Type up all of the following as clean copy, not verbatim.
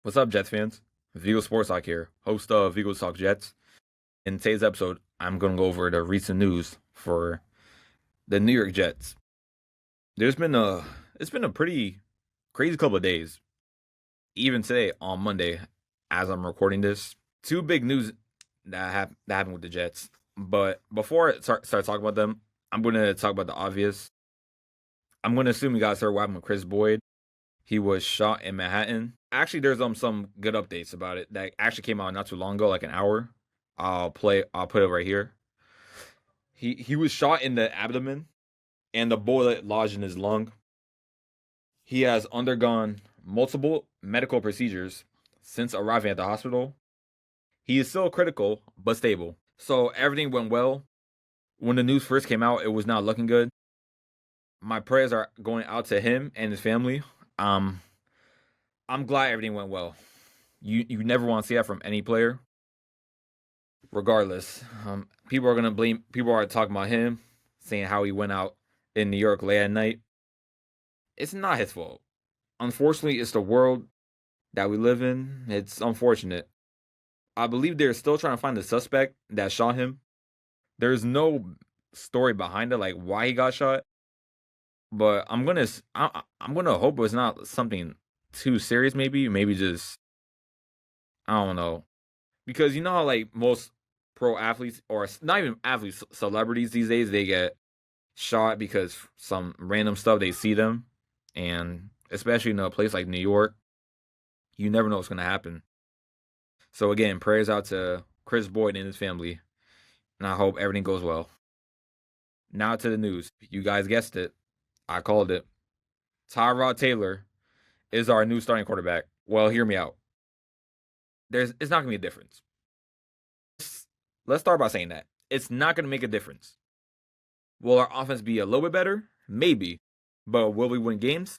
What's up, Jets fans? Vigosportstalk here, host of Vigo Talks Jets. In today's episode, I'm going to go over the recent news for the New York Jets. There's been a it's been a pretty crazy couple of days. Even today on Monday, as I'm recording this, two big news that happened with the Jets. But before I start talking about them, I'm going to talk about the obvious. I'm going to assume you guys heard what happened with Chris Boyd. He was shot in Manhattan. Actually, there's some good updates about it that actually came out not too long ago, like an hour. I'll put it right here. He was shot in the abdomen and the bullet lodged in his lung. He has undergone multiple medical procedures since arriving at the hospital. He is still critical but stable. So everything went well. When the news first came out, it was not looking good. My prayers are going out to him and his family. Um, I'm glad everything went well. You never want to see that from any player. Regardless, people are gonna blame. People are talking about him, saying how he went out in New York late at night. It's not his fault. Unfortunately, it's the world that we live in. It's unfortunate. I believe they're still trying to find the suspect that shot him. There's no story behind it, like why he got shot. But I'm gonna hope it's not something too serious. Maybe just I don't know, because you know how like most pro athletes or not even athletes, celebrities these days, they get shot because some random stuff they see them, and especially in a place like New York, you never know what's gonna happen. So again, prayers out to Chris Boyd and his family, and I hope everything goes well. Now to the news. You guys guessed it. I called it. Tyrod Taylor is our new starting quarterback. Well, hear me out. It's not gonna be a difference. Let's start by saying that it's not gonna make a difference. Will our offense be a little bit better? Maybe. But will we win games?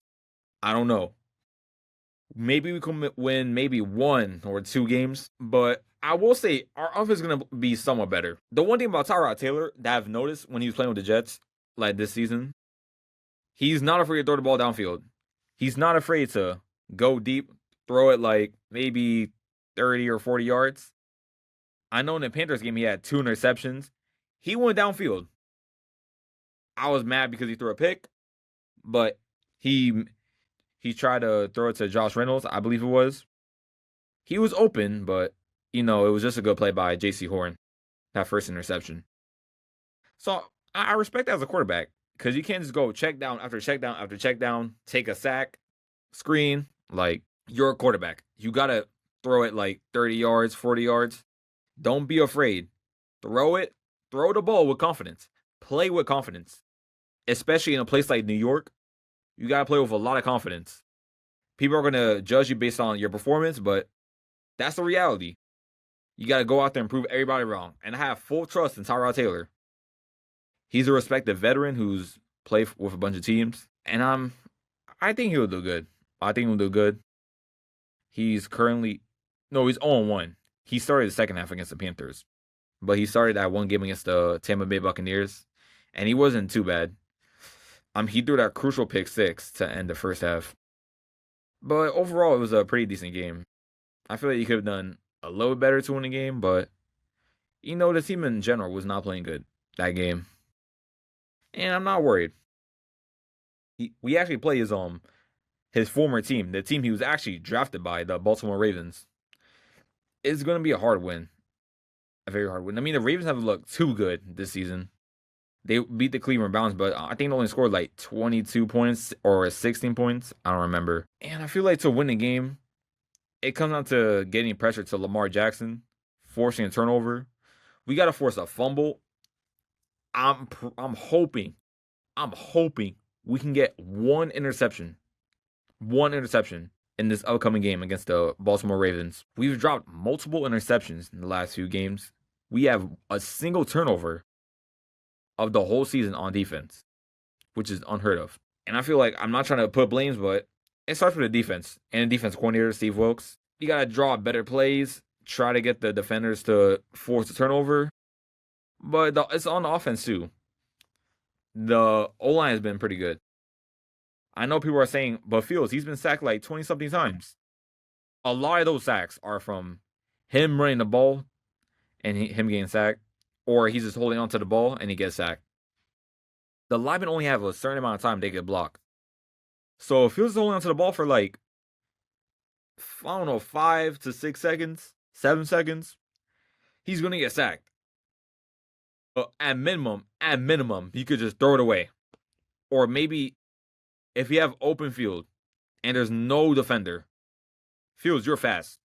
I don't know. Maybe we can win maybe one or two games, but I will say our offense is going to be somewhat better. The one thing about Tyrod Taylor that I've noticed when he was playing with the Jets, like this season, he's not afraid to throw the ball downfield. He's not afraid to go deep, throw it like maybe 30 or 40 yards. I know in the Panthers game he had 2 interceptions. He went downfield. I was mad because he threw a pick, but he tried to throw it to Josh Reynolds, I believe it was. He was open, but it was just a good play by J.C. Horn, that first interception. So I respect that as a quarterback because you can't just go check down after check down after check down, take a sack, screen. Like, you're a quarterback. You got to throw it like 30 yards, 40 yards. Don't be afraid. Throw it. Throw the ball with confidence. Play with confidence. Especially in a place like New York, you got to play with a lot of confidence. People are going to judge you based on your performance, but that's the reality. You got to go out there and prove everybody wrong. And I have full trust in Tyrod Taylor. He's a respected veteran who's played with a bunch of teams. And I think he'll do good. I think he'll do good. He's 0-1. He started the second half against the Panthers. But he started that one game against the Tampa Bay Buccaneers. And he wasn't too bad. He threw that crucial pick six to end the first half. But overall, it was a pretty decent game. I feel like he could have done a little better to win the game, but the team in general was not playing good that game. And I'm not worried. We actually play his former team, the team he was actually drafted by, the Baltimore Ravens. It's going to be a hard win. A very hard win. I mean, the Ravens haven't looked too good this season. They beat the Cleveland Browns, but I think they only scored like 22 points or 16 points. I don't remember. And I feel like to win the game, it comes down to getting pressure to Lamar Jackson, forcing a turnover. We got to force a fumble. I'm hoping we can get one interception in this upcoming game against the Baltimore Ravens. We've dropped multiple interceptions in the last few games. We have a single turnover of the whole season on defense, which is unheard of. And I feel like I'm not trying to put blames, but it starts with the defense and the defense coordinator, Steve Wilkes. You got to draw better plays, try to get the defenders to force a turnover. But it's on the offense too. The O-line has been pretty good. I know people are saying, but Fields, he's been sacked like 20-something times. A lot of those sacks are from him running the ball and him getting sacked, or he's just holding onto the ball and he gets sacked. The linemen only have a certain amount of time they get blocked. So if he was holding onto the ball for like, I don't know, 5 to 6 seconds, 7 seconds, he's going to get sacked. But at minimum, he could just throw it away. Or maybe if you have open field and there's no defender, Fields, you're fast.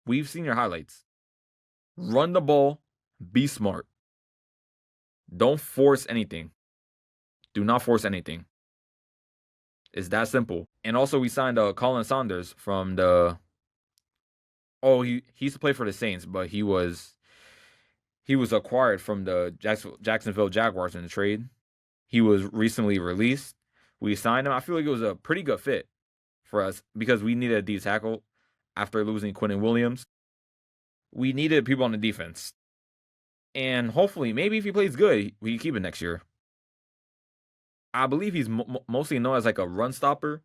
We've seen your highlights. Run the ball, be smart. Don't force anything. Do not force anything. It's that simple. And also, we signed Khalen Saunders from the. Oh, he used to play for the Saints, but he was acquired from the Jacksonville Jaguars in the trade. He was recently released. We signed him. I feel like it was a pretty good fit for us because we needed a D tackle after losing Quinnen Williams. We needed people on the defense. And hopefully, maybe if he plays good, we can keep it next year. I believe he's mostly known as like a run stopper.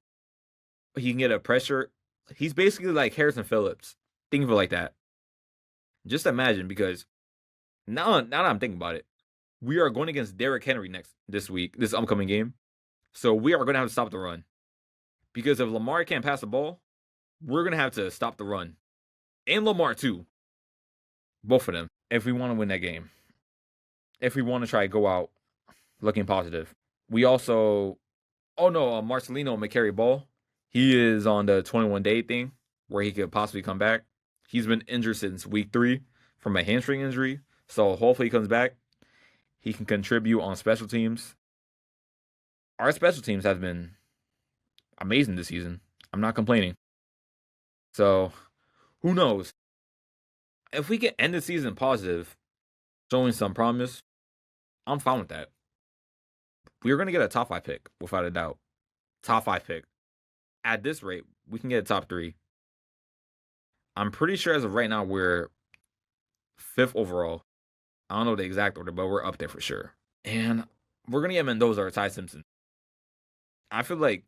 He can get a pressure. He's basically like Harrison Phillips. Think of it like that. Just imagine, because now that I'm thinking about it, we are going against Derrick Henry this upcoming game. So we are going to have to stop the run. Because if Lamar can't pass the ball, we're going to have to stop the run. And Lamar too. Both of them. If we want to win that game. If we want to try to go out looking positive. We also, Marcelino McCary Ball. He is on the 21-day thing where he could possibly come back. He's been injured since week 3 from a hamstring injury. So hopefully he comes back. He can contribute on special teams. Our special teams have been amazing this season. I'm not complaining. So, who knows? If we can end the season positive, showing some promise, I'm fine with that. We're going to get a top 5 pick, without a doubt. Top 5 pick. At this rate, we can get a top 3. I'm pretty sure as of right now, we're 5th overall. I don't know the exact order, but we're up there for sure. And we're going to get Mendoza or Ty Simpson. I feel like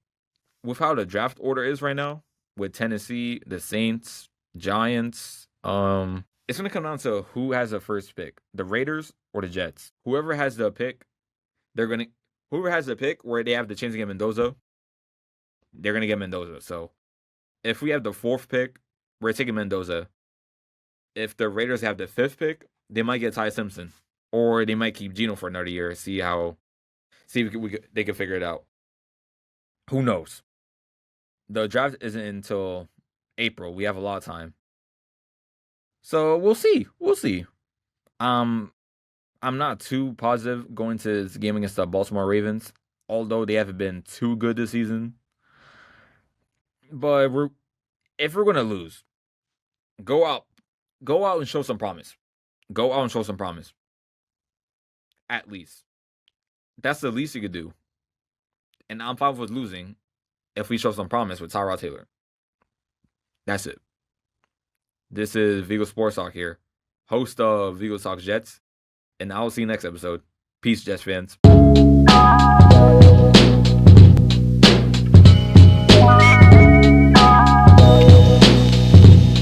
with how the draft order is right now, with Tennessee, the Saints, Giants, it's going to come down to who has the first pick, the Raiders or the Jets. Whoever has the pick, whoever has the pick where they have the chance to get Mendoza, they're going to get Mendoza. So if we have the 4th pick, we're taking Mendoza. If the Raiders have the 5th pick, they might get Ty Simpson. Or they might keep Geno for another year, see if they can figure it out. Who knows? The draft isn't until April. We have a lot of time. So we'll see. I'm not too positive going to this game against the Baltimore Ravens, although they haven't been too good this season. But if we're going to lose, go out and show some promise. At least. That's the least you could do. And I'm fine with losing if we show some promise with Tyrod Taylor. That's it. This is Vigosportstalk here, host of Vigo Talks Jets, and I will see you next episode. Peace, Jets fans.